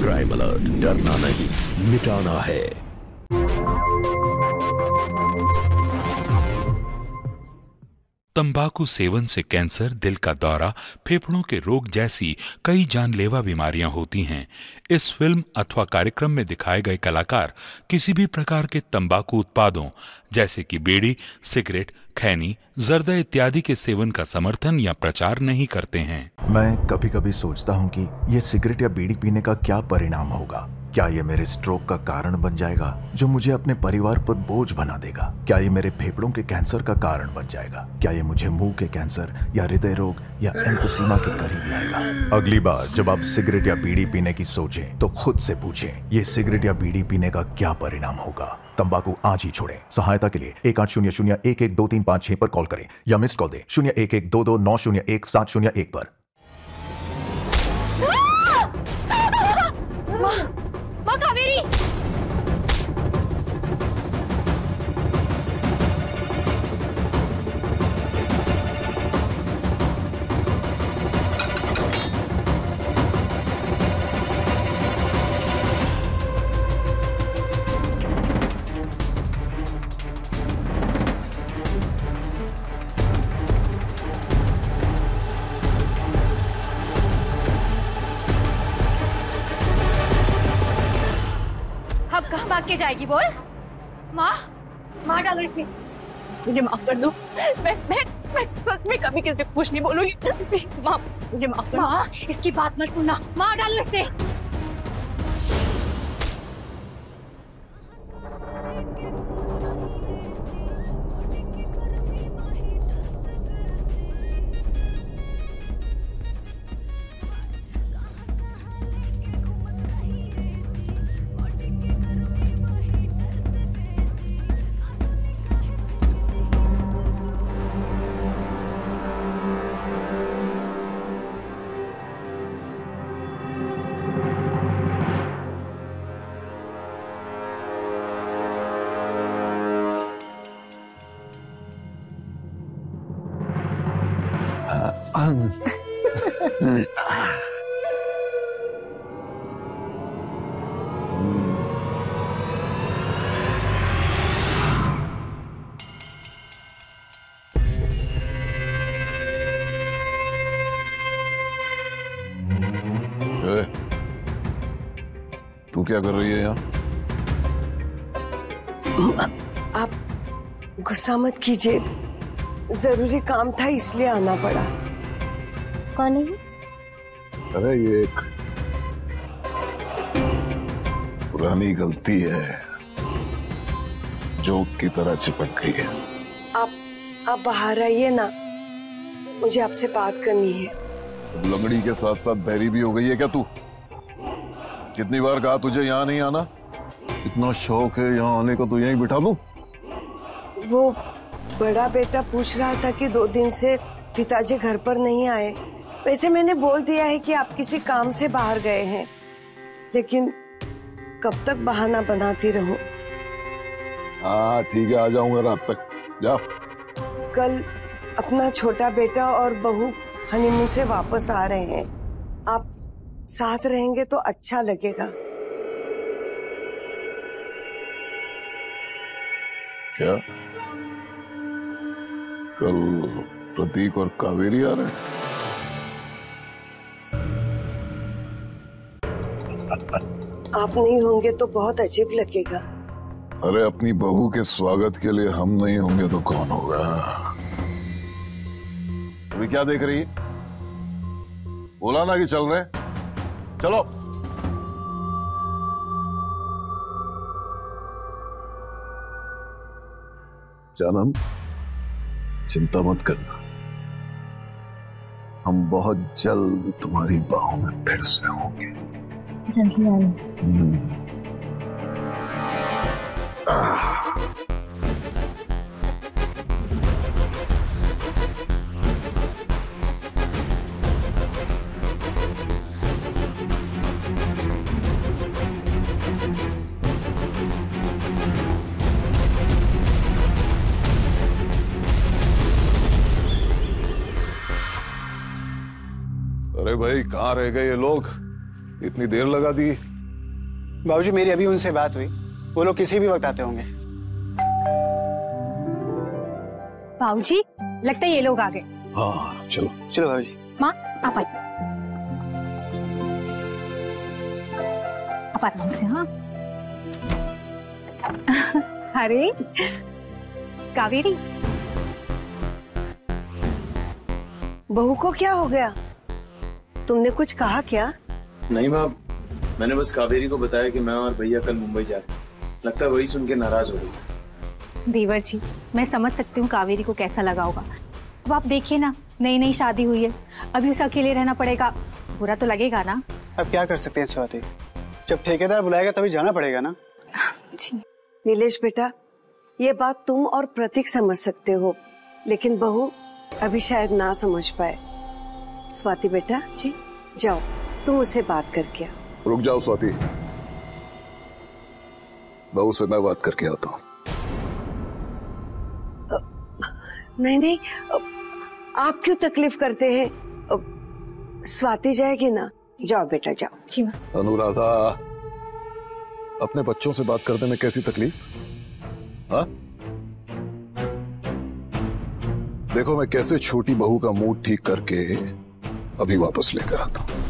Crime alert, डरना नहीं, मिटाना है। तंबाकू सेवन से कैंसर, दिल का दौरा, फेफड़ों के रोग जैसी कई जानलेवा बीमारियां होती हैं। इस फिल्म अथवा कार्यक्रम में दिखाए गए कलाकार किसी भी प्रकार के तंबाकू उत्पादों जैसे कि बीड़ी, सिगरेट, खैनी, जर्दा इत्यादि के सेवन का समर्थन या प्रचार नहीं करते हैं। मैं कभी कभी सोचता हूँ कि ये सिगरेट या बीड़ी पीने का क्या परिणाम होगा। क्या ये मेरे स्ट्रोक का कारण बन जाएगा जो मुझे अपने परिवार पर बोझ बना देगा? क्या ये मेरे फेफड़ों के कैंसर का कारण बन जाएगा? क्या ये मुझे मुंह के कैंसर या हृदय रोग या एम्फीसीमा के करीब लाएगा? अगली बार जब आप सिगरेट या बीड़ी पीने की सोचें तो खुद से पूछें, ये सिगरेट या बीड़ी पीने का क्या परिणाम होगा? तंबाकू आज ही छोड़ें। सहायता के लिए 1800-112356 पर कॉल करें या मिस्ड कॉल दें 01122901-701 पर। माँ कावेरी! अब कहाँ भाग के जाएगी बोल? माँ, मार डालो इसे। मुझे माफ कर दो। मैं सच में कभी किसी को कुछ नहीं बोलूंगी। माँ, मुझे माफ कर दो। माँ, इसकी बात मत सुनना। मार डालो इसे। तू क्या कर रही है यहाँ? आप गुस्सा मत कीजिए, जरूरी काम था इसलिए आना पड़ा। कौन है? अरे ये एक पुरानी गलती है, जोक की तरह चिपक गई है। आप बाहर आइए ना, मुझे आपसे बात करनी है। लंगड़ी के साथ साथ बहरी भी हो गई है क्या तू? कितनी बार कहा तुझे यहाँ नहीं आना? इतना शौक है यहाँ आने का तो यहीं बिठा लूं? वो बड़ा बेटा पूछ रहा था कि 2 दिन से पिताजी घर पर नहीं आए। वैसे मैंने बोल दिया है कि आप किसी काम से बाहर गए हैं, लेकिन कब तक बहाना बनाती रहूं? हाँ ठीक है, आ जाऊंगा रात तक। जा। कल अपना छोटा बेटा और बहू हनीमून से वापस आ रहे हैं। आप साथ रहेंगे तो अच्छा लगेगा। क्या कल प्रतीक और कावेरी आ रहे हैं? आप नहीं होंगे तो बहुत अजीब लगेगा। अरे अपनी बहू के स्वागत के लिए हम नहीं होंगे तो कौन होगा? अभी क्या देख रही है? बोला ना कि चल रहे। चलो। जानम, चिंता मत करना, हम बहुत जल्द तुम्हारी बाहों में फिर से होंगे। जल्दी आना। अरे भाई कहाँ रह गए ये लोग? इतनी देर लगा दी। बाबूजी मेरी अभी उनसे बात हुई, वो लोग किसी भी वक्त आते होंगे। बाबूजी लगता है ये लोग आ गए। हाँ चलो चलो बाबूजी। माँ आप आइए, आप आराम से। हाँ अरे कावेरी, बहू को क्या हो गया? तुमने कुछ कहा क्या? नहीं माँ, मैंने बस कावेरी को बताया कि मैं और भैया कल मुंबई जा रहे हैं। लगता है वही सुन के नाराज हो गई। देवर जी मैं समझ सकती हूँ कावेरी को कैसा लगा होगा। अब आप देखिए ना, नई नई शादी हुई है, अभी उसे अकेले रहना पड़ेगा, बुरा तो लगेगा ना। अब क्या कर सकते हैं स्वाति, जब ठेकेदार बुलाएगा तभी जाना पड़ेगा ना। जी नीलेश बेटा, ये बात तुम और प्रतीक समझ सकते हो, लेकिन बहू अभी शायद ना समझ पाए। स्वाति बेटा जी, जाओ तुम उससे बात करके आओ। रुक जाओ स्वाति, बहू से मैं बात करके आता हूँ। नहीं नहीं, आप क्यों तकलीफ करते हैं? स्वाति जाएगी ना, जाओ बेटा जाओ। जी माँ। अनुराधा, अपने बच्चों से बात करने में कैसी तकलीफ? हाँ देखो, मैं कैसे छोटी बहू का मूड ठीक करके अभी वापस लेकर आता हूं।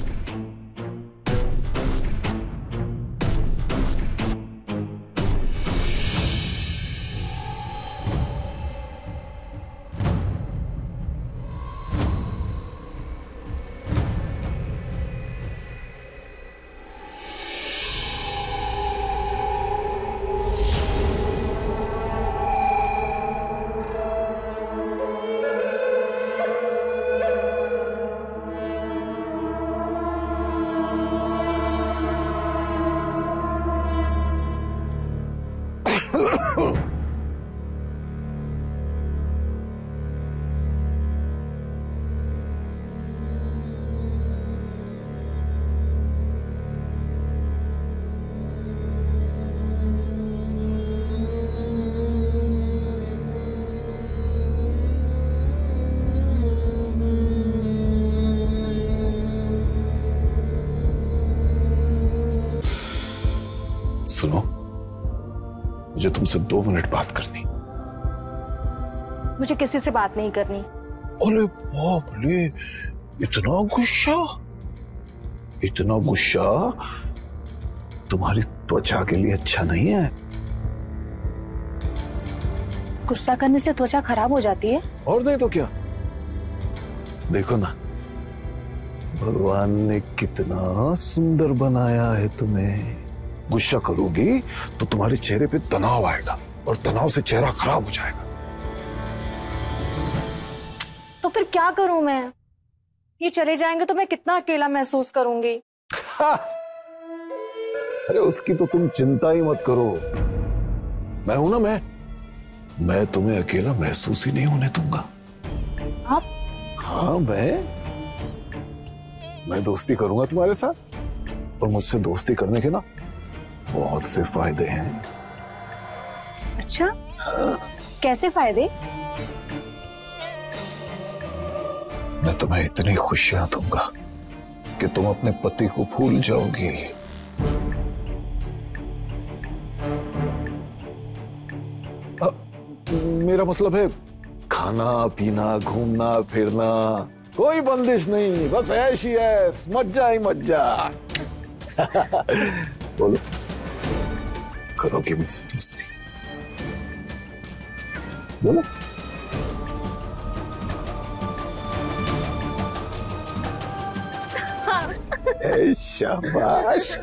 सुनो, मुझे तुमसे 2 मिनट बात करनी। मुझे किसी से बात नहीं करनी। अरे बाप रे, इतना गुस्सा? इतना गुस्सा तुम्हारी त्वचा के लिए अच्छा नहीं है। गुस्सा करने से त्वचा खराब हो जाती है। और नहीं तो क्या, देखो ना, भगवान ने कितना सुंदर बनाया है तुम्हें। गुस्सा करोगी तो तुम्हारे चेहरे पे तनाव आएगा और तनाव से चेहरा खराब हो जाएगा। तो फिर क्या करूं मैं? ये चले जाएंगे तो मैं कितना अकेला महसूस करूंगी। अरे उसकी तो तुम चिंता ही मत करो, मैं हूं ना। मैं तुम्हें अकेला महसूस ही नहीं होने दूंगा। आप? हाँ, मैं दोस्ती करूंगा तुम्हारे साथ, और मुझसे दोस्ती करने के ना बहुत से फायदे हैं। अच्छा, कैसे फायदे? मैं तुम्हें इतनी खुशियां दूंगा कि तुम अपने पति को भूल जाओगी। मेरा मतलब है खाना पीना, घूमना फिरना, कोई बंदिश नहीं, बस ऐश ही ऐश, मज्जा ही मज्जा। बोलो, करोगे मुझसे दोस्ती? बोलो। शाबाश।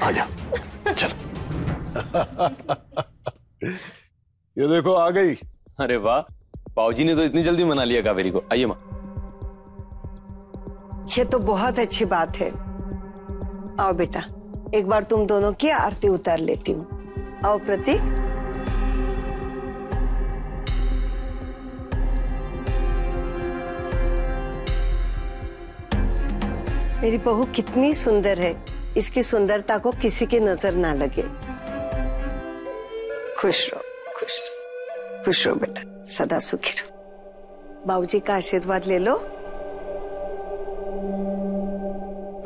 आजा, चल। ये देखो आ गई। अरे वाह, बाबूजी ने तो इतनी जल्दी मना लिया कावेरी को। आइए माँ। ये तो बहुत अच्छी बात है। आओ बेटा, एक बार तुम दोनों की आरती उतार लेती हूँ। आओ प्रतीक। मेरी बहू कितनी सुंदर है, इसकी सुंदरता को किसी की नजर ना लगे। खुश रहो, खुश रहो बेटा, सदा सुखी रहो। बाबूजी का आशीर्वाद ले लो।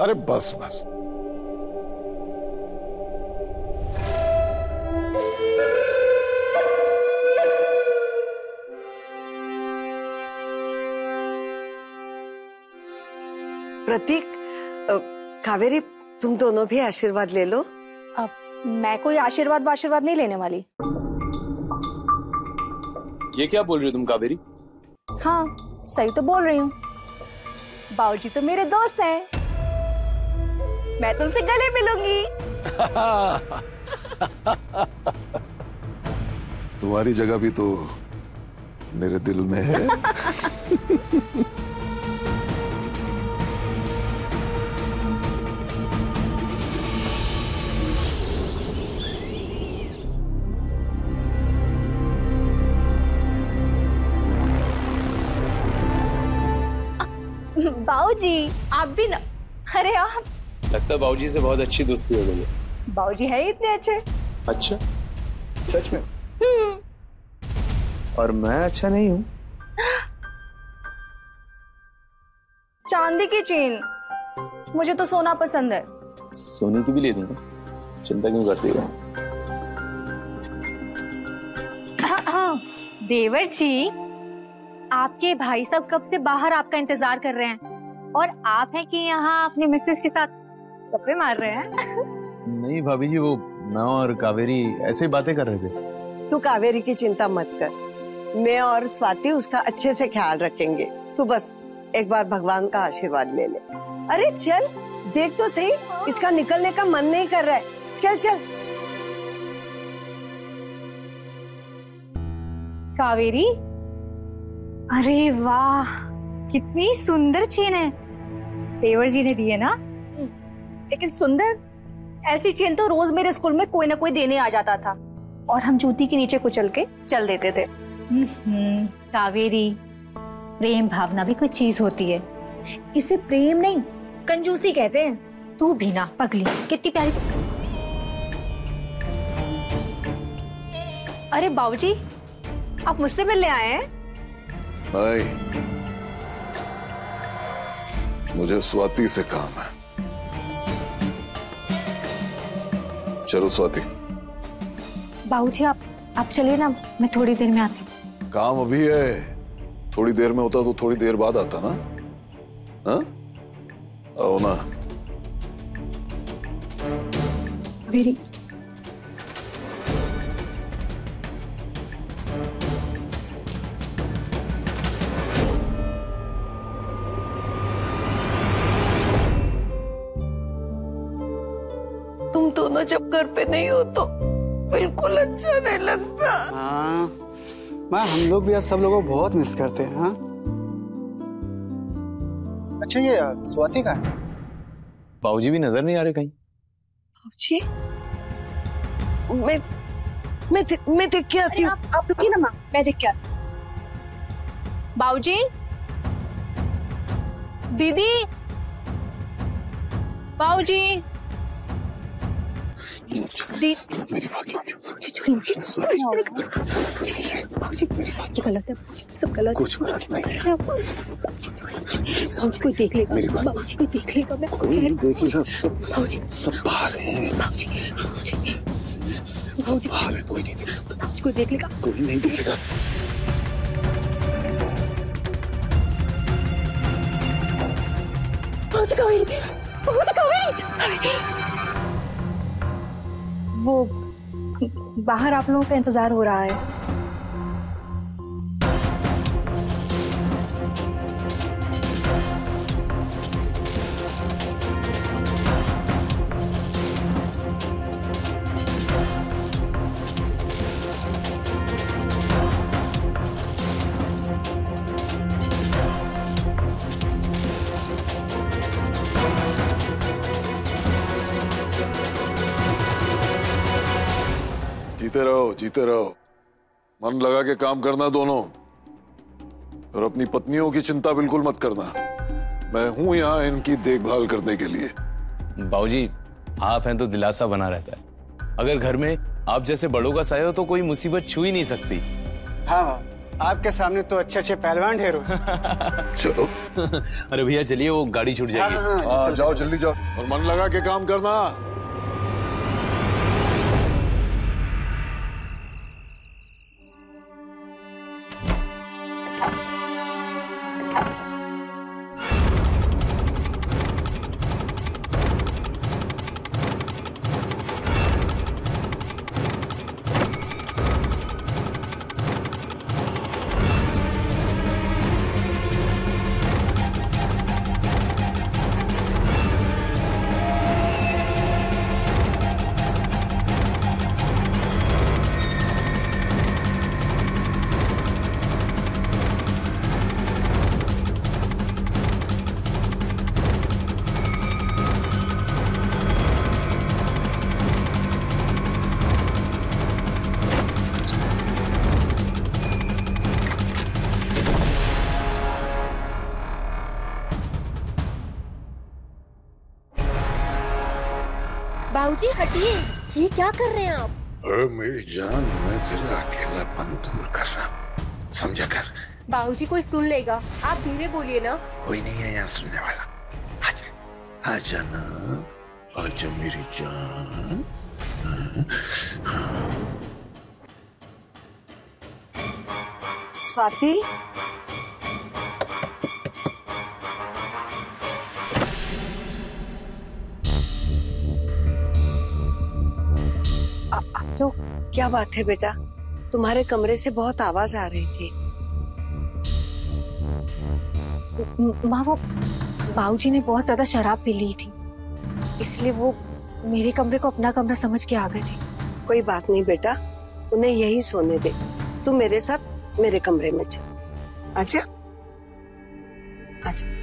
अरे बस बस। प्रतीक, कावेरी, तुम दोनों भी आशीर्वाद ले लो। अब मैं कोई आशीर्वाद नहीं लेने वाली। ये क्या बोल रही हो तुम कावेरी? हाँ, सही तो बोल रही हूँ। बाबूजी तो मेरे दोस्त हैं। मैं तुमसे गले मिलूंगी। तुम्हारी जगह भी तो मेरे दिल में है। बाबूजी, आप भी ना। अरे आप, लगता है बाबूजी से बहुत अच्छी दोस्ती हो गई है। बाबूजी है ही इतने अच्छे। अच्छा, सच में? और मैं अच्छा नहीं हूँ? चांदी की चेन, मुझे तो सोना पसंद है। सोने की भी ले दूंगा, चिंता क्यों करती हो? हाँ, देवर जी, आपके भाई साहब कब से बाहर आपका इंतजार कर रहे हैं और आप हैं कि यहाँ अपने मिसेस के साथ गप्पे मार रहे हैं। नहीं भाभी जी, वो मैं और कावेरी ऐसे ही बातें कर रहे थे। तू कावेरी की चिंता मत कर, मैं और स्वाति उसका अच्छे से ख्याल रखेंगे। तू बस एक बार भगवान का आशीर्वाद ले ले। अरे चल, देख तो सही, इसका निकलने का मन नहीं कर रहा है। चल चल। कावेरी, अरे वाह, कितनी सुंदर चेन है। देवर जी ने दी है ना? लेकिन सुंदर, ऐसी चेन तो रोज मेरे स्कूल में कोई ना कोई देने आ जाता था और हम जूती के नीचे कुचल के चल देते थे। कावेरी, प्रेम भावना भी कोई चीज होती है। इसे प्रेम नहीं, कंजूसी कहते हैं। तू भी ना पगली, कितनी प्यारी तू। अरे बाबूजी, आप मुझसे मिलने आए हैं? नहीं, मुझे स्वाति से काम है। चलो स्वाति। बाबूजी, आप चलिए ना, मैं थोड़ी देर में आती हूँ। काम अभी है, थोड़ी देर में होता तो थोड़ी देर बाद आता ना। हाँ, आओ ना। वेरी तुम दोनों जब घर पे नहीं हो तो बिल्कुल अच्छा नहीं लगता। हाँ माँ, हम लोग भी अब सब लोगों को बहुत मिस करते हैं। हाँ, अच्छा ये स्वाति का है? बाबूजी भी नजर नहीं आ रहे कहीं। बाबूजी, मैं देख के आती हूँ। आप रुकिए ना माँ, मैं देख के आती हूँ। बाबूजी, दीदी, बाबूजी, मेरी बात समझो। गलत है, सब गलत। कुछ गलत नहीं है। कोई देख लेगा, मेरी बात, बाबूजी कोई देख लेगा। मैं कोई नहीं देखेगा, सब बाहर हैं। सब बाहर है, कोई नहीं देख सकता। कोई देख लेगा, कोई नहीं देखेगा। वो बाहर आप लोगों का इंतजार हो रहा है। जीते रहो, मन लगा के काम करना दोनों, और अपनी पत्नियों की चिंता बिल्कुल मत करना। मैं हूं यहाँ इनकी देखभाल करने के लिए। बाबूजी, आप हैं तो दिलासा बना रहता है। अगर घर में आप जैसे बड़ों का साया हो तो कोई मुसीबत छू ही नहीं सकती। हाँ आपके सामने तो अच्छे अच्छे पहलवान ढेर हो। चलो। अरे भैया चलिए, वो गाड़ी छूट जाएगी। हाँ, जाओ जल्दी जाओ और मन लगा के काम करना। बाबूजी हटिए, ये क्या कर रहे हैं आप? अरे मेरी जान, मैं तेरा अकेलापन दूर कर रहा हूँ, समझा कर। बाबूजी कोई सुन लेगा, आप धीरे बोलिए ना। कोई नहीं है यहाँ सुनने वाला। आजा आजा ना, आजा मेरी जान। स्वाति, तो क्या बात है बेटा? तुम्हारे कमरे से बहुत आवाज आ रही थी। माँ, वो बाबूजी ने बहुत ज्यादा शराब पी ली थी, इसलिए वो मेरे कमरे को अपना कमरा समझ के आ गए थे। कोई बात नहीं बेटा, उन्हें यही सोने दे। तू मेरे साथ मेरे कमरे में चल। आजा आजा।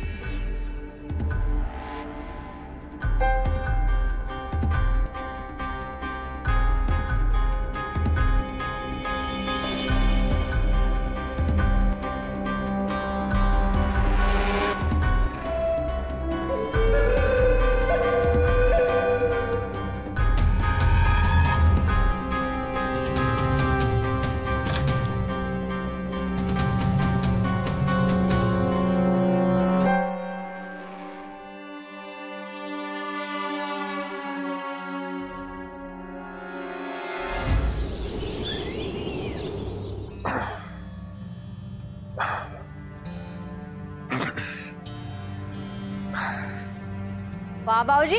वाह बाबूजी,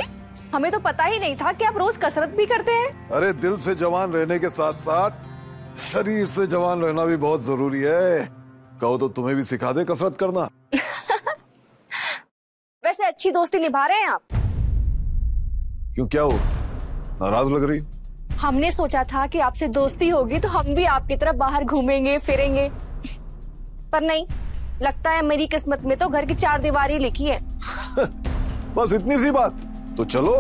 हमें तो पता ही नहीं था कि आप रोज कसरत भी करते हैं। अरे दिल से जवान रहने के साथ साथ शरीर से जवान रहना भी बहुत जरूरी है। कहो तो तुम्हें भी सिखा दे कसरत करना। वैसे अच्छी दोस्ती निभा रहे हैं आप। क्यों, क्या हो, नाराज लग रही? हमने सोचा था कि आपसे दोस्ती होगी तो हम भी आपकी तरफ बाहर घूमेंगे फिरेंगे, पर नहीं, लगता है मेरी किस्मत में तो घर की चार दीवारी लिखी है। बस इतनी सी बात? तो चलो,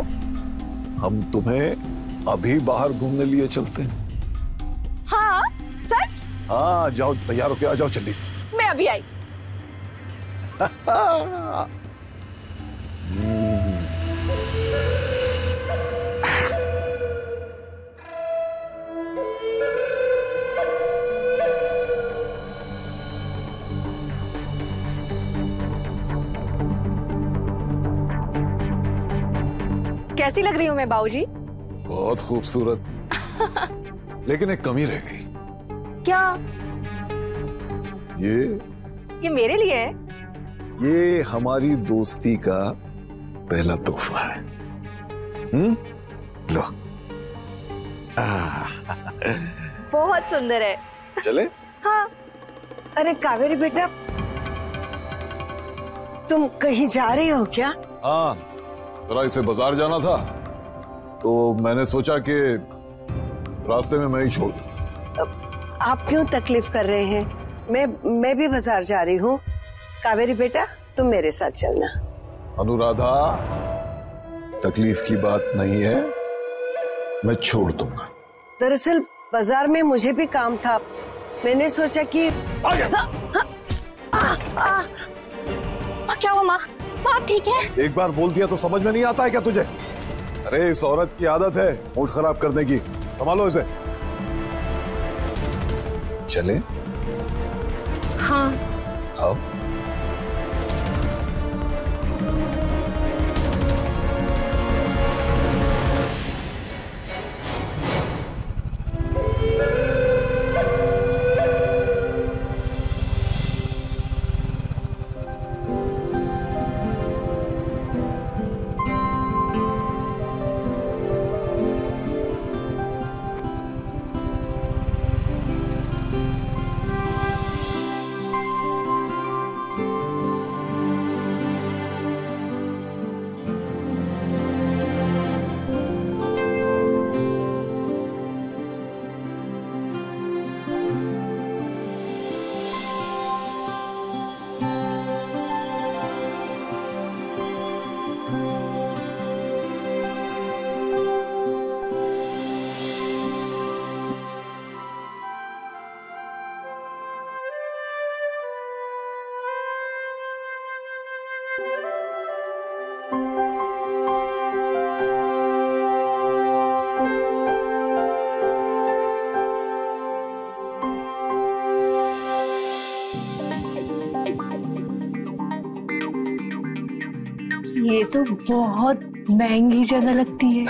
हम तुम्हें अभी बाहर घूमने लिए चलते हैं। हाँ सच? हाँ जाओ, तैयार होके आ जाओ जल्दी। मैं अभी आई। कैसी लग रही हूँ मैं बाबूजी? बहुत खूबसूरत। लेकिन एक कमी रह गई। क्या? ये मेरे लिए है? ये हमारी दोस्ती का पहला तोहफा है। लो। बहुत सुंदर है। चले? हाँ। अरे कावेरी बेटा, तुम कहीं जा रही हो क्या? हाँ, जरा इसे बाजार जाना था तो मैंने सोचा कि रास्ते में मैं ही छोड़ दूं। आप क्यों तकलीफ कर रहे हैं? मैं भी बाजार जा रही हूँ। कावेरी बेटा, तुम मेरे साथ चलना। अनुराधा, तकलीफ की बात नहीं है, मैं छोड़ दूंगा। दरअसल बाजार में मुझे भी काम था, मैंने सोचा कि क्या हुआ माँ? आप ठीक है? एक बार बोल दिया तो समझ में नहीं आता है क्या तुझे? अरे इस औरत की आदत है मूड खराब करने की, संभालो इसे। चले? हाँ। आओ। ये तो बहुत महंगी जगह लगती है।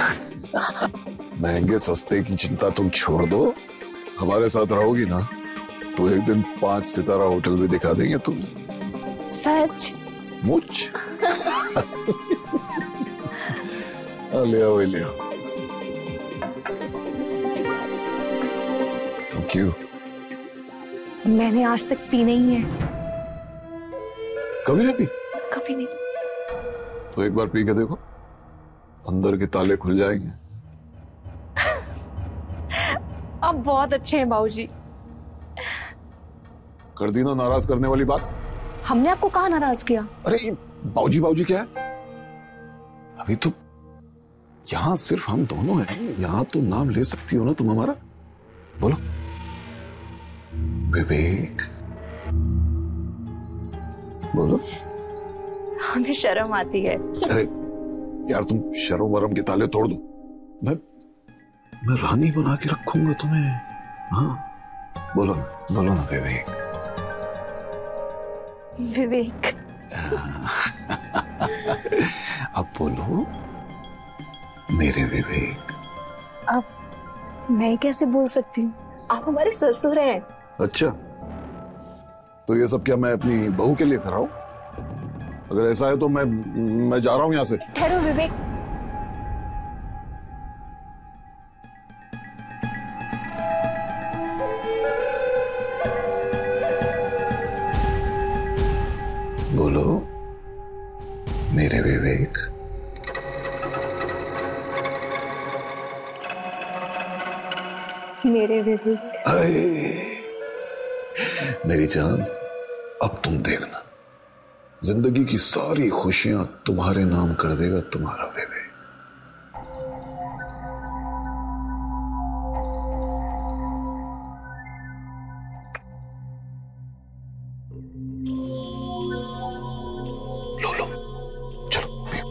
महंगे सस्ते की चिंता तुम छोड़ दो, हमारे साथ रहोगी ना तो एक दिन 5 सितारा होटल भी दिखा देंगे तुम। सच? मुझ ले आओ ले आओ। क्यों? मैंने आज तक पी नहीं है। कभी नहीं पी? कभी नहीं। तो एक बार पी के देखो, अंदर के ताले खुल जाएंगे। आप बहुत अच्छे हैं बाबूजी। कर दी ना नाराज करने वाली बात। हमने आपको कहाँ नाराज किया? अरे बाबूजी बाबूजी क्या है? अभी तो यहाँ सिर्फ हम दोनों हैं, यहाँ तो नाम ले सकती हो ना तुम हमारा। बोलो विवेक, बोलो। हमें शर्म आती है। अरे यार तुम शर्म वरम के ताले तोड़ दो। मैं रानी बना के रखूंगा तुम्हें। हाँ बोलो बोलो ना विवेक। विवेक। अब बोलो मेरे विवेक। अब मैं कैसे बोल सकती हूँ, आप हमारे ससुर हैं। अच्छा तो ये सब क्या मैं अपनी बहू के लिए कर रहा हूँ? अगर ऐसा है तो मैं जा रहा हूँ यहाँ से। ठहरो विवेक। बोलो मेरे विवेक। मेरे विवेक। मेरी जान अब तुम देखना, जिंदगी की सारी खुशियां तुम्हारे नाम कर देगा तुम्हारा विवेक। लो लो चलो पियो।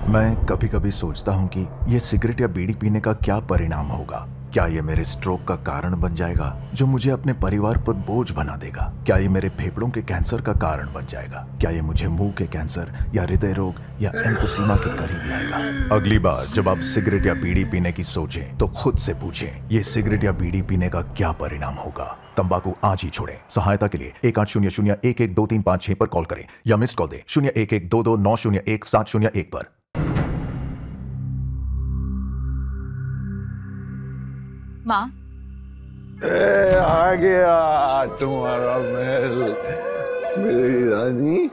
मैं कभी कभी सोचता हूँ कि ये सिगरेट या बीड़ी पीने का क्या परिणाम होगा। क्या ये मेरे स्ट्रोक का कारण बन जाएगा जो मुझे अपने परिवार पर बोझ बना देगा? क्या ये मेरे फेफड़ों के कैंसर का कारण बन जाएगा? क्या ये मुझे मुंह के कैंसर या हृदय रोग या एम्फीसीमा के करीब लाएगा? अगली बार जब आप सिगरेट या बीड़ी पीने की सोचें तो खुद से पूछें, ये सिगरेट या बीड़ी पीने का क्या परिणाम होगा? तंबाकू आज ही छोड़ें। सहायता के लिए 1800-112356 पर कॉल करें या मिस्ड कॉल दें 01122901-701 पर। माँ आ गया तुम्हारा महल मेरी रानी।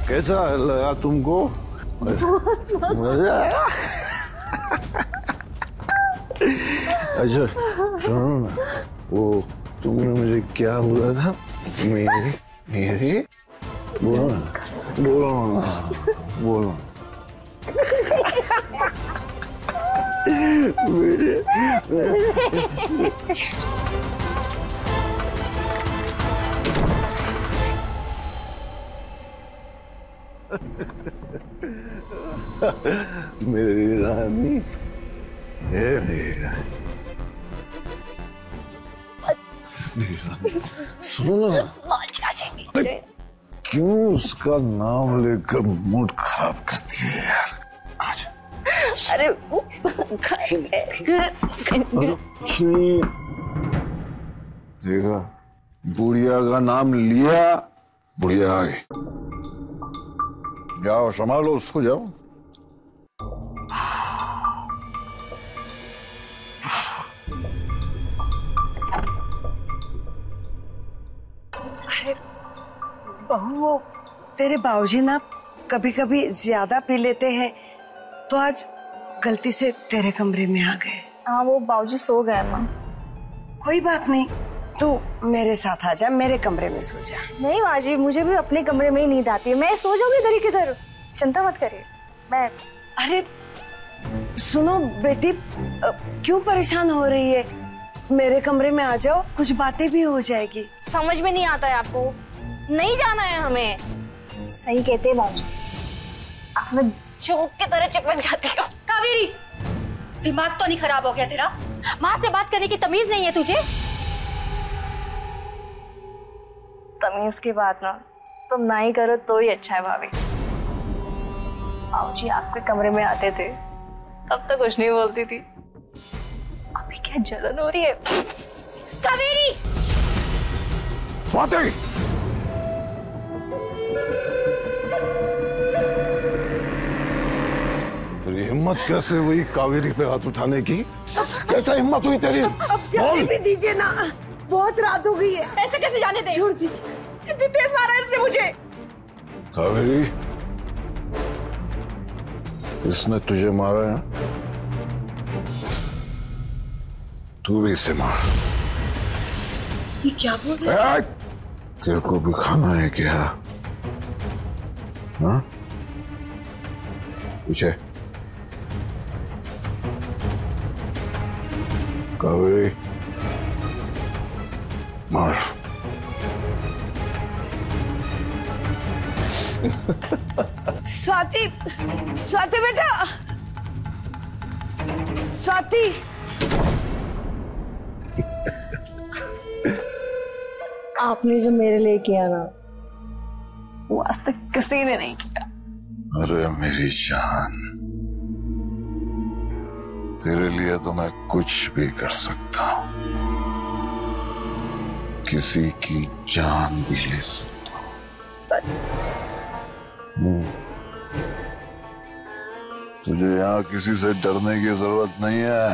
कैसा लगा तुमको? मजा आया? अच्छा सुनो ना, वो तुमने मुझे क्या बोला था? मेरे बोलो ना बोलो ना बोलो। मेरी रानी, ये मेरी रानी। सुनो ना, क्यों उसका नाम लेकर मूड खराब करती है यार? आज अरे देखा, बुढ़िया का नाम लिया, बुढ़िया आ गई। जाओ संभालो उसको, जाओ। अरे बहू, वो तेरे बाबूजी ना कभी कभी ज्यादा पी लेते हैं, तो आज गलती से तेरे कमरे में आ गए। हाँ, वो बाबूजी सो गए माँ। कोई बात नहीं, तू मेरे साथ आ जा, मेरे कमरे में सो जा। नहीं माँ जी, मुझे भी अपने कमरे में ही नींद आती है। मैं सो जाऊंगी इधर ही किधर, चिंता मत करिए। मैं अरे सुनो बेटी, क्यों परेशान हो रही है? मेरे कमरे में आ जाओ, कुछ बातें भी हो जाएगी। समझ में नहीं आता है आपको, नहीं जाना है हमें। सही कहते हैं बाबूजी, आप मैं जोक की तरह चिपक जाती हो। कावेरी, दिमाग तो नहीं खराब हो गया तेरा? माँ से बात करने की तमीज नहीं है तुझे? तमीज की बात ना तुम ना ही करो तो ही अच्छा है भाभी। बाबूजी आपके कमरे में आते थे तब तो कुछ नहीं बोलती थी, अभी क्या जलन हो रही है। कावेरी! स्वाति! तेरी हिम्मत कैसे हुई कावेरी पे हाथ उठाने की? कैसे हिम्मत हुई तेरी? अब जाने भी दीजिए ना, बहुत रात हो गई है। ऐसे कैसे जाने दे? छोड़ दीजिए। इतनी तेज मारा इसने मुझे। कावेरी, इसने तुझे मारा है, तू भी इसे मार। ये क्या बोल रहा है? तेरे को भी खाना है क्या? हाँ? पीछे। कावेरी, मार। स्वाति, स्वाति बेटा, स्वाति। आपने जो मेरे लिए किया ना, वो आज तक किसी ने नहीं किया। अरे मेरी जान, तेरे लिए तो मैं कुछ भी कर सकता हूं, किसी की जान भी ले सकता हूं। सच? तुझे यहाँ किसी से डरने की जरूरत नहीं है।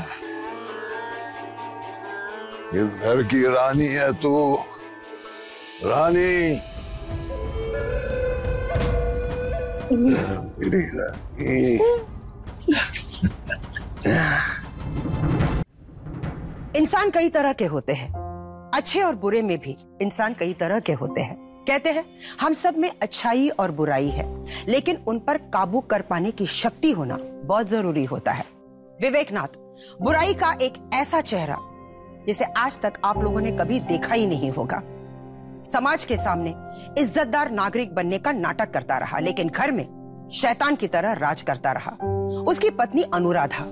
इस घर की रानी है तू, रानी। मेरी रानी। इंसान कई तरह के होते हैं, अच्छे और बुरे में भी इंसान कई तरह के होते हैं। कहते हैं हम सब में अच्छाई और बुराई है, लेकिन उन पर काबू कर पाने की शक्ति होना बहुत जरूरी होता है। विवेकनाथ बुराई का एक ऐसा चेहरा जिसे आज तक आप लोगों ने कभी देखा ही नहीं होगा। समाज के सामने इज्जतदार नागरिक बनने का नाटक करता रहा, लेकिन घर में शैतान की तरह राज करता रहा। उसकी पत्नी अनुराधा,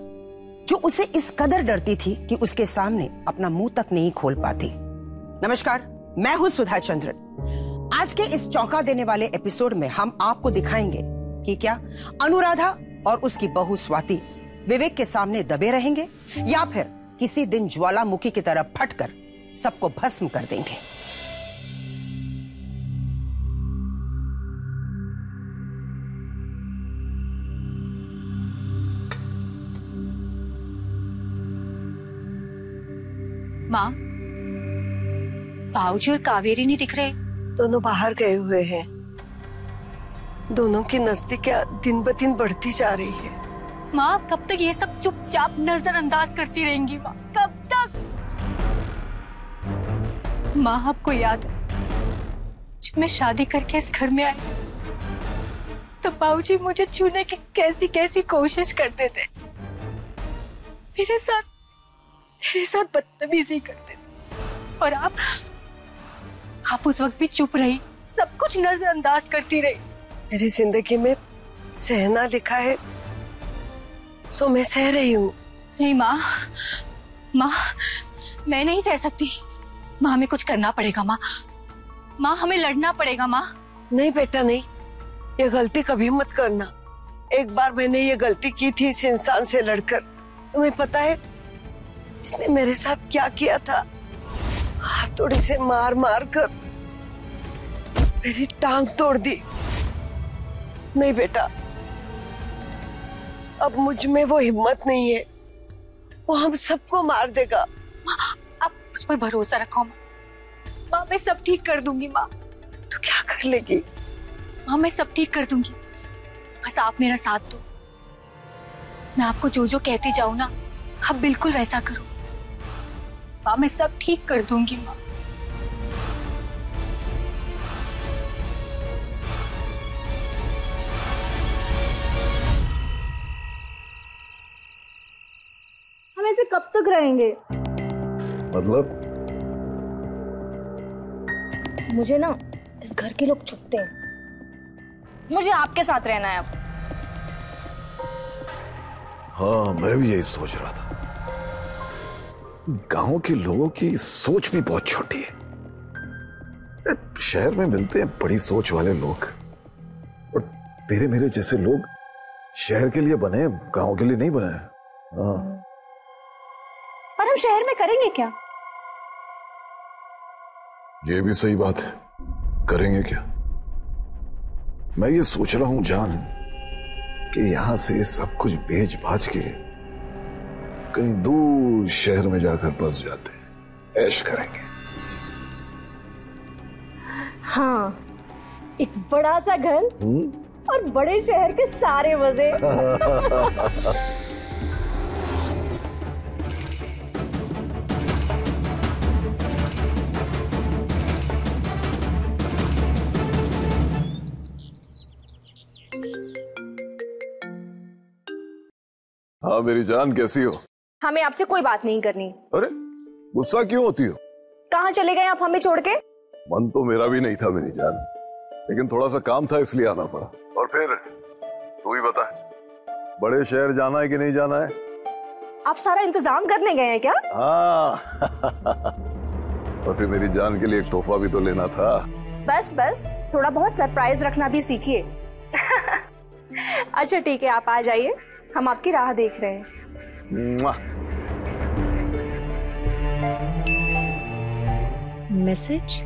जो उसे इस कदर डरती थी कि उसके सामने अपना मुंह तक नहीं खोल पाती। नमस्कार, मैं हूं सुधा चंद्रन। आज के इस चौंका देने वाले एपिसोड में हम आपको दिखाएंगे कि क्या अनुराधा और उसकी बहू स्वाति विवेक के सामने दबे रहेंगे या फिर किसी दिन ज्वालामुखी की तरह फटकर सबको भस्म कर देंगे। माँ, बाबूजी और कावेरी नहीं दिख रहे। दोनों बाहर गए हुए हैं। दोनों की नजदीकियां दिन ब दिन बढ़ती जा रही है। माँ, कब तक ये सब चुपचाप नजरअंदाज करती रहेंगी? माँ, कब तक? माँ, आपको याद है जब मैं शादी करके इस घर में आई तो बाबूजी मुझे छूने की कैसी कैसी कोशिश करते थे, मेरे साथ बदतमीजी करते थे, और आप उस वक्त भी चुप रही, सब कुछ नजरअंदाज करती रही। मेरी जिंदगी में सहना लिखा है, सो मैं सह रही हूँ। नहीं माँ, माँ मैं नहीं सह सकती। माँ हमें कुछ करना पड़ेगा। माँ माँ हमें लड़ना पड़ेगा। माँ नहीं बेटा नहीं, ये गलती कभी मत करना। एक बार मैंने ये गलती की थी इस इंसान से लड़कर। तुम्हें पता है इसने मेरे साथ क्या किया था? हाथोड़ी से मार मार कर मेरी टांग तोड़ दी। नहीं बेटा, अब मुझ में वो हिम्मत नहीं है, वो हम सबको मार देगा। आप उस पर भरोसा रखो। माँ मैं सब ठीक कर दूंगी। माँ तो क्या कर लेगी? माँ मैं सब ठीक कर दूंगी, बस आप मेरा साथ दो। मैं आपको जो जो कहती जाऊं ना, आप बिल्कुल वैसा करो। माँ मैं सब ठीक कर दूंगी। माँ हम ऐसे कब तक रहेंगे? मतलब मुझे ना इस घर के लोग चुपते हैं। मुझे आपके साथ रहना है अब। हाँ, मैं भी यही सोच रहा था। गांव के लोगों की सोच भी बहुत छोटी है। शहर में मिलते हैं बड़ी सोच वाले लोग, और तेरे मेरे जैसे लोग शहर के लिए बने, गांव के लिए नहीं बने। हाँ, पर हम शहर में करेंगे क्या? ये भी सही बात है, करेंगे क्या? मैं ये सोच रहा हूं जान कि यहां से सब कुछ बेच बाच के कहीं दूर शहर में जाकर बस जाते हैं, ऐश करेंगे। हाँ, एक बड़ा सा घर और बड़े शहर के सारे मजे। हाँ मेरी जान, कैसी हो? हमें आपसे कोई बात नहीं करनी। अरे गुस्सा क्यों होती हो? कहाँ चले गए आप हमें छोड़ के? मन तो मेरा भी नहीं था मेरी जान, लेकिन थोड़ा सा काम था इसलिए आना पड़ा। और फिर तू ही बता, बड़े शहर जाना है कि नहीं जाना है? आप सारा इंतजाम करने गए हैं क्या? हाँ। और फिर मेरी जान के लिए एक तोहफा भी तो लेना था। बस बस, थोड़ा बहुत सरप्राइज रखना भी सीखिए। अच्छा ठीक है, आप आ जाइए, हम आपकी राह देख रहे हैं। मैसेज?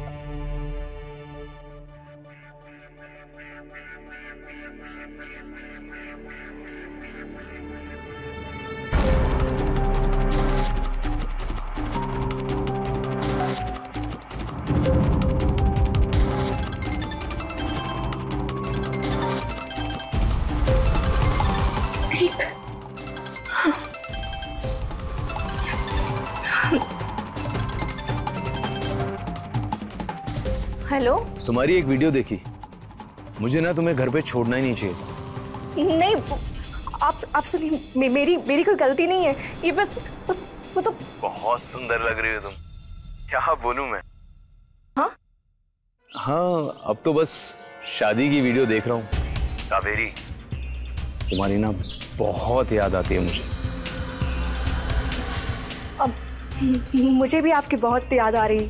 हेलो, तुम्हारी एक वीडियो देखी, मुझे ना तुम्हें घर पे छोड़ना ही नहीं चाहिए। नहीं, आप सुनिए, मेरी कोई गलती नहीं है, ये बस वो तो बहुत सुंदर लग रही हो तुम, क्या बोलूं मैं। हाँ, अब तो बस शादी की वीडियो देख रहा हूँ। कावेरी, तुम्हारी ना बहुत याद आती है मुझे। अब मुझे भी आपकी बहुत याद आ रही।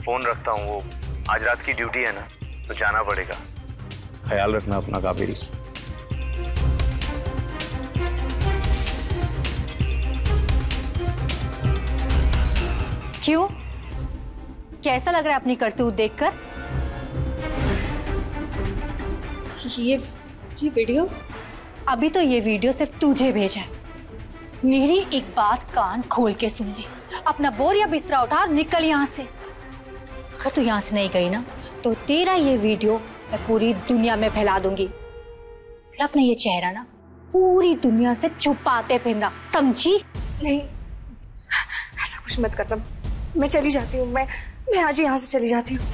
फोन रखता हूँ, वो आज रात की ड्यूटी है ना, तो जाना पड़ेगा। ख्याल रखना अपना कावेरी। क्यों, कैसा लग रहा है अपनी करतूत देखकर? ये वीडियो? अभी तो ये वीडियो सिर्फ तुझे भेजा है। मेरी एक बात कान खोल के सुन ले, अपना बोरिया बिस्तरा उठा निकल यहाँ से। अगर तू यहाँ से नहीं गई ना, तो तेरा ये वीडियो मैं पूरी दुनिया में फैला दूंगी। फिर अपना ये चेहरा ना पूरी दुनिया से छुपाते फिरना, समझी? नहीं, ऐसा कुछ मत करना। मैं चली जाती हूँ, मैं आज यहाँ से चली जाती हूँ।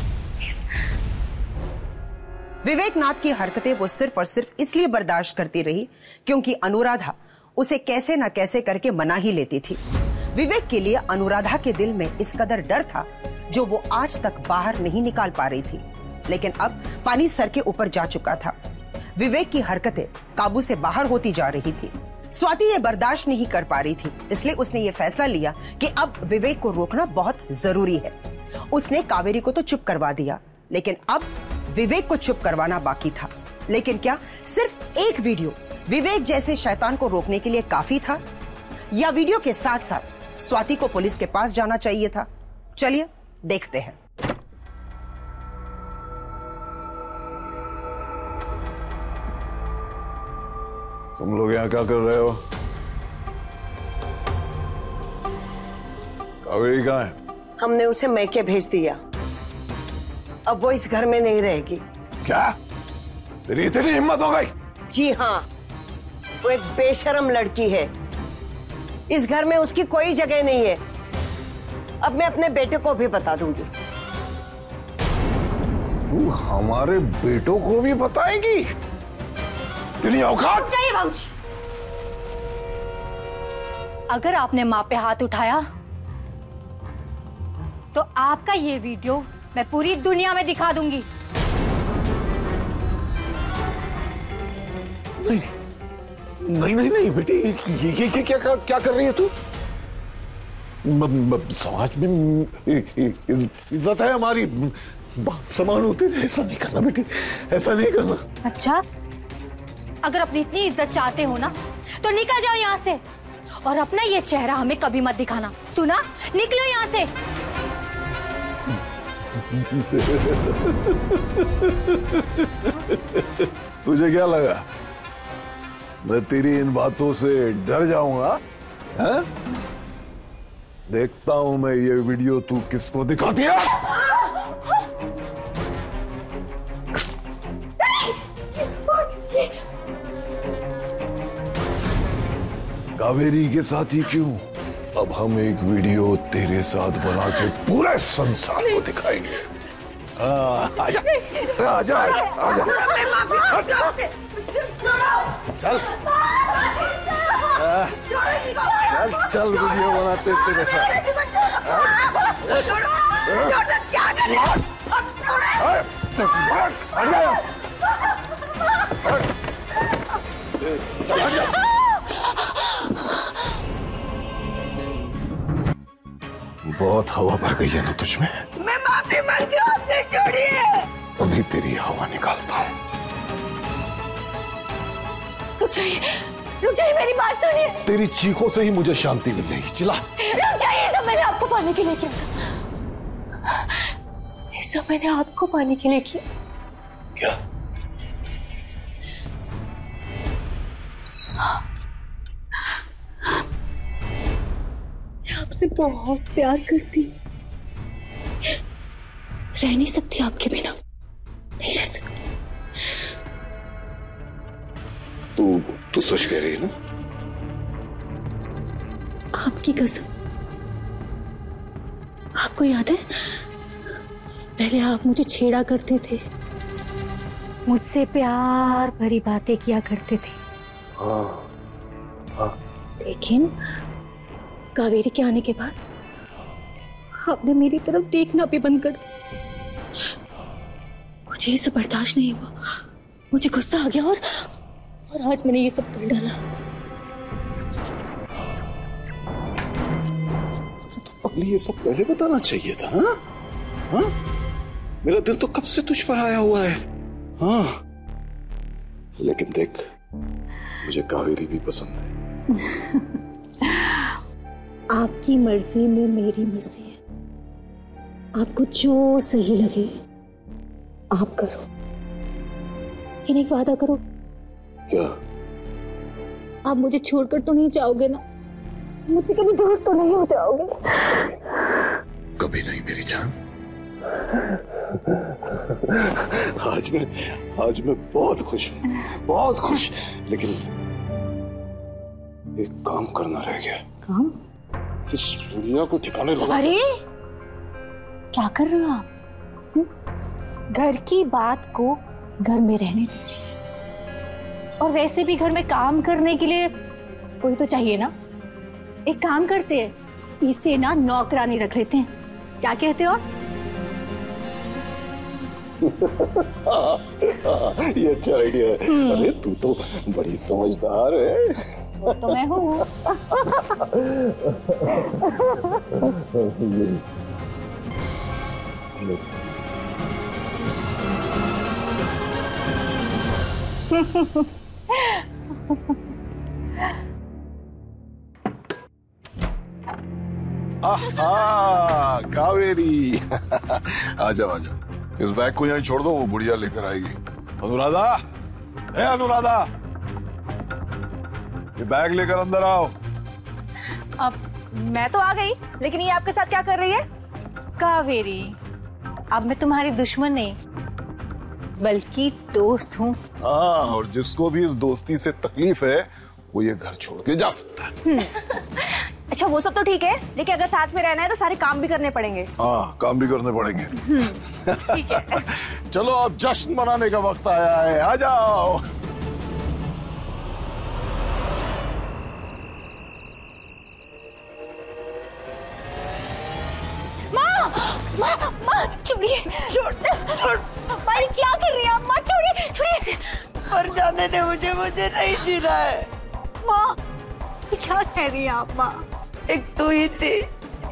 विवेकनाथ की हरकतें वो सिर्फ और सिर्फ इसलिए बर्दाश्त करती रही क्योंकि अनुराधा उसे कैसे ना कैसे करके मना ही लेती थी। विवेक के लिए अनुराधा के दिल में इस कदर डर था जो वो आज तक बाहर नहीं निकाल पा रही थी, लेकिन अब पानी सर के ऊपर जा चुका था। विवेक की हरकतें काबू से बाहर होती जा रही थी। स्वाति ये बर्दाश्त नहीं कर पा रही थी, इसलिए उसने ये फैसला लिया कि अब विवेक को रोकना बहुत जरूरी है। उसने कावेरी को तो चुप करवा दिया, लेकिन अब विवेक को चुप करवाना बाकी था। लेकिन क्या सिर्फ एक वीडियो विवेक जैसे शैतान को रोकने के लिए काफी था, या वीडियो के साथ साथ स्वाति को पुलिस के पास जाना चाहिए था? चलिए देखते हैं। तुम लोग यहाँ क्या कर रहे हो? कावेरी कहाँ है? हमने उसे मैके भेज दिया, अब वो इस घर में नहीं रहेगी। क्या? तेरी इतनी हिम्मत हो गई? जी हाँ, वो एक बेशर्म लड़की है, इस घर में उसकी कोई जगह नहीं है। अब मैं अपने बेटे को भी बता दूंगी। तू हमारे बेटों को भी बताएगी? इतनी औकात? चाहिए बाबूजी, अगर आपने माँ पे हाथ उठाया तो आपका ये वीडियो मैं पूरी दुनिया में दिखा दूंगी। नहीं नहीं नहीं बेटी, ये क्या कर रही है तू? समाज में इज्जत है हमारी, समान होते थे। ऐसा नहीं करना बेटी, ऐसा नहीं करना। अच्छा, अगर अपनी इतनी इज्जत चाहते हो ना तो निकल जाओ यहाँ से, और अपना ये चेहरा हमें कभी मत दिखाना, सुना? निकलो यहाँ से। तुझे क्या लगा मैं तेरी इन बातों से डर जाऊंगा? हैं? देखता हूं मैं ये वीडियो तू किसको दिखाती है। कावेरी के साथ ही क्यों, अब हम एक वीडियो तेरे साथ बना के पूरे संसार को दिखाएंगे। आजा आजा आजा, चल चल वीडियो बनाते तेरे साथ। क्या कर रहे हो? बहुत हवा भर गई है ना तुझमें। मैं माफी मांगती हूँ, आपसे छोड़िए। अभी तेरी हवा निकालता हूँ। रुक जाइए, मेरी बात सुनिए। तेरी चीखों से ही मुझे शांति मिल रही। चिल्ला। रुक जाइए, सब मैंने आपको पाने के लिए किया था। ये सब मैंने आपको पाने के लिए किया। क्या? मैं आपसे बहुत प्यार करती, रह नहीं सकती आपके बिना, नहीं रह सकती। तू सच कह रही है ना? आपकी कसम। आपको याद है, पहले आप मुझे छेड़ा करते थे, मुझसे प्यार भरी बातें किया करते थे। हाँ, हाँ। लेकिन कावेरी के आने के बाद आपने मेरी तरफ देखना भी बंद कर दिया। मुझे ये सब बर्दाश्त नहीं हुआ, मुझे गुस्सा आ गया और आज मैंने ये सब कर डाला। तो पगली, ये सब पहले बताना चाहिए था ना? हाँ? मेरा दिल तो कब से तुझ पर आया हुआ है। हाँ, लेकिन देख, मुझे कावेरी भी पसंद है। आपकी मर्जी में मेरी मर्जी है, आपको जो सही लगे आप करो, लेकिन एक वादा करो। क्या? आप मुझे छोड़कर तो नहीं जाओगे ना? मुझसे कभी दूर तो नहीं हो जाओगे? कभी नहीं मेरी जान। आज मैं बहुत खुश हूँ, बहुत खुश। लेकिन एक काम करना रह गया। काम? इस दुनिया को ठिकाने लगा। अरे क्या कर रहे हो आप? घर की बात को घर में रहने दीजिए, और वैसे भी घर में काम करने के लिए कोई तो चाहिए ना। एक काम करते हैं, इसे ना नौकरानी रख लेते हैं, क्या कहते हो? ये अच्छा आइडिया है। अरे तू तो बड़ी समझदार है। वो तो मैं हूँ। कावेरी आजा आजा, इस बैग को यहीं छोड़ दो, वो बुढ़िया लेकर आएगी। अनुराधा, ए अनुराधा, ये बैग लेकर अंदर आओ। अब मैं तो आ गई, लेकिन ये आपके साथ क्या कर रही है? कावेरी, अब मैं तुम्हारी दुश्मन नहीं बल्कि दोस्त हूँ। हाँ, और जिसको भी इस दोस्ती से तकलीफ है वो ये घर छोड़ के जा सकता है। अच्छा वो सब तो ठीक है, लेकिन अगर साथ में रहना है तो सारे काम भी करने पड़ेंगे। हाँ, काम भी करने पड़ेंगे। ठीक है। चलो अब जश्न मनाने का वक्त आया है, आ जाओ। माँ छोड़िए, माँ क्या कर रही है आप? माँ छोड़िए, छोड़िए। मर जाने दे मुझे, मुझे नहीं जीना है। माँ क्या कह रही है आप? माँ एक तू ही थी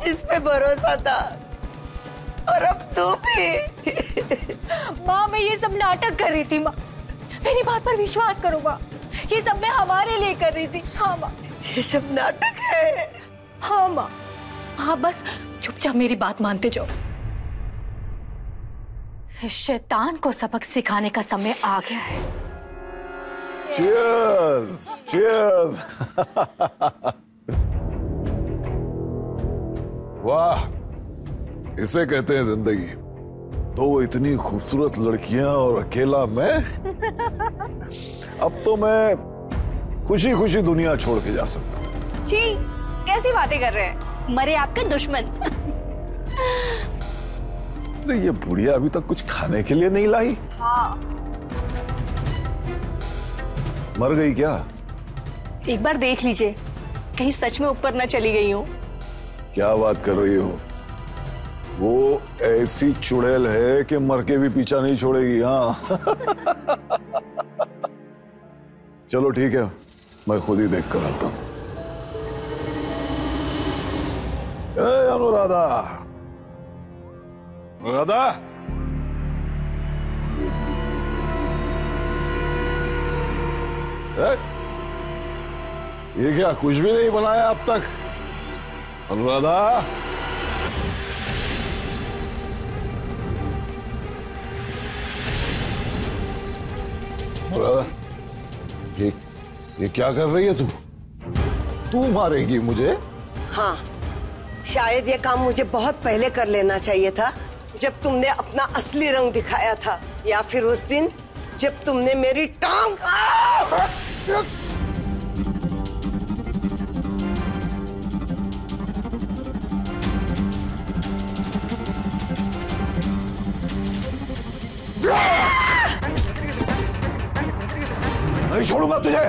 जिस पे भरोसा था, और अब तू भी। माँ मैं ये सब नाटक कर रही थी। माँ मेरी बात पर विश्वास करो माँ, ये सब मैं हमारे लिए कर रही थी। हाँ माँ, ये सब नाटक है। हाँ माँ, हाँ बस चुपचाप मेरी बात मानते जाओ। शैतान को सबक सिखाने का समय आ गया है। Cheers! Cheers! वाह, इसे कहते हैं जिंदगी। दो इतनी खूबसूरत लड़कियां और अकेला मैं। अब तो मैं खुशी खुशी दुनिया छोड़ के जा सकता हूँ। जी कैसी बातें कर रहे हैं? मरे आपके दुश्मन। अरे ये बुढ़िया अभी तक कुछ खाने के लिए नहीं लाई। हाँ। मर गई क्या? एक बार देख लीजिए, कहीं सच में ऊपर न चली गई हूँ। क्या बात कर रही हो? वो ऐसी चुड़ैल है कि मर के भी पीछा नहीं छोड़ेगी। हाँ। चलो ठीक है, मैं खुद ही देख कर आता हूं। अनुराधा, अनुराधा, ये क्या कुछ भी नहीं बनाया अब तक? अनुराधा, अनुराधा, ये क्या कर रही है तू? तू मारेगी मुझे? हाँ, शायद ये काम मुझे बहुत पहले कर लेना चाहिए था, जब तुमने अपना असली रंग दिखाया था, या फिर उस दिन जब तुमने मेरी टांग। नहीं छोड़ूंगा तुझे।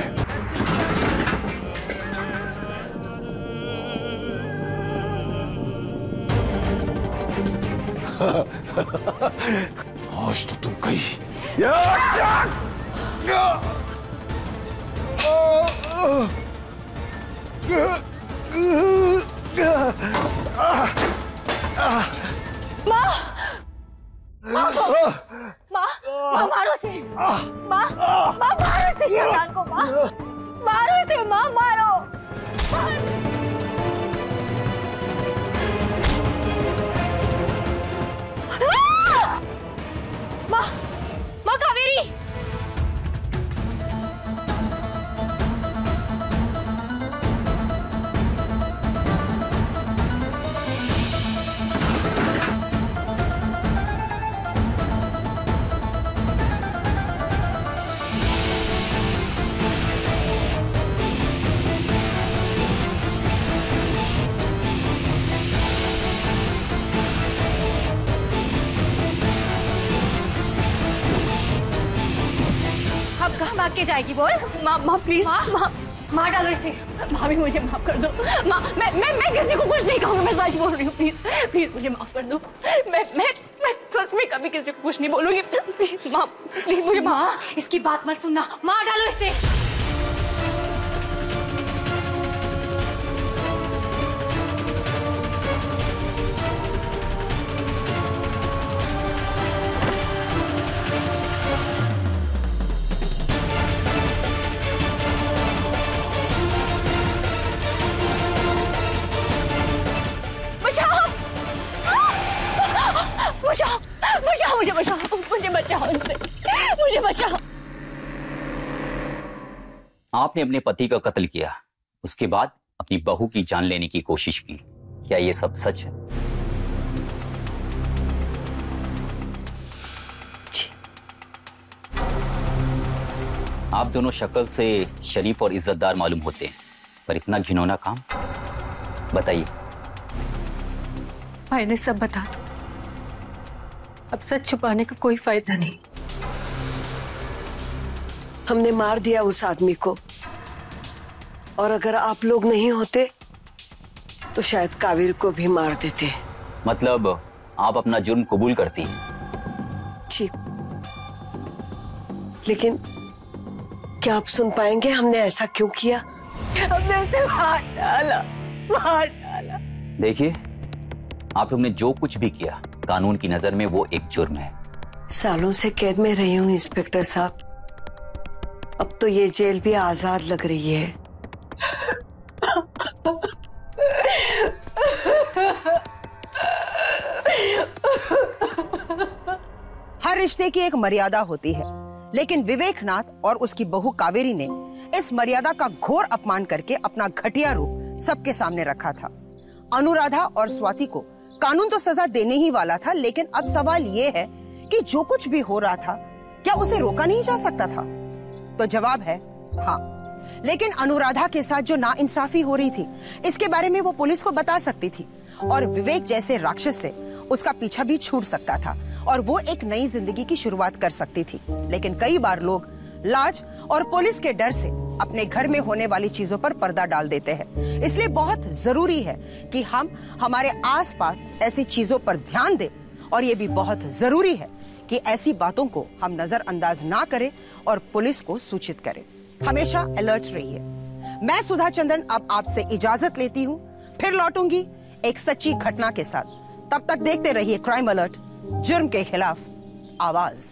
आज तो तुम गई। माँ मारो इसे। माँ मारो इसे, शैतान को। माँ मारो इसे, माँ मारो। माँ कावेरी। भाग के जाएगी बोल। माँ प्लीज, माँ डालो इसे। भाभी मुझे माफ कर दो। माँ मैं किसी को कुछ नहीं कहूँगी, मैं सच बोल रही हूँ। प्लीज प्लीज मुझे माफ कर दो। मैं सच में कभी किसी को कुछ नहीं बोलूंगी। माँ प्लीज मुझे। माँ इसकी बात मत सुनना, मार डालो इसे। बचाओ बचाओ मुझे, बचाओ मुझे, बचाओ इनसे, मुझे बचाओ। आपने अपने पति का कत्ल किया, उसके बाद अपनी बहू की जान लेने की कोशिश की, क्या ये सब सच है? आप दोनों शक्ल से शरीफ और इज्जतदार मालूम होते हैं, पर इतना घिनौना काम, बताइए। मैंने सब बता दिया, अब सच छुपाने का कोई फायदा नहीं। हमने मार दिया उस आदमी को, और अगर आप लोग नहीं होते तो शायद कावेरी को भी मार देते। मतलब आप अपना जुर्म कबूल करती हैं? जी, लेकिन क्या आप सुन पाएंगे हमने ऐसा क्यों किया? हमने उसे मार डाला, मार डाला। देखिए, आप लोग ने जो कुछ भी किया, कानून की नजर में वो एक जुर्म है। सालों से कैद में रही हूँ इंस्पेक्टर साहब, अब तो ये जेल भी आजाद लग रही है। हर रिश्ते की एक मर्यादा होती है, लेकिन विवेकनाथ और उसकी बहू कावेरी ने इस मर्यादा का घोर अपमान करके अपना घटिया रूप सबके सामने रखा था। अनुराधा और स्वाति को कानून तो सजा देने ही वाला था, लेकिन अब सवाल यह है कि जो कुछ भी हो रहा था, क्या उसे रोका नहीं जा सकता था? तो जवाब है हाँ। लेकिन अनुराधा के साथ जो नाइंसाफी हो रही थी, इसके बारे में वो पुलिस को बता सकती थी, और विवेक जैसे राक्षस से उसका पीछा भी छूट सकता था, और वो एक नई जिंदगी की शुरुआत कर सकती थी। लेकिन कई बार लोग लाज और पुलिस के डर से अपने घर में होने वाली चीजों पर पर्दा डाल देते हैं। इसलिए बहुत जरूरी है कि हम हमारे आसपास ऐसी चीजों पर ध्यान दें, और ये भी बहुत जरूरी है कि ऐसी बातों को हम नजरअंदाज ना करें और पुलिस को सूचित करें। हमेशा अलर्ट रहिए। मैं सुधा चंद्रन अब आपसे इजाजत लेती हूँ, फिर लौटूंगी एक सच्ची घटना के साथ। तब तक देखते रहिए क्राइम अलर्ट, जुर्म के खिलाफ आवाज।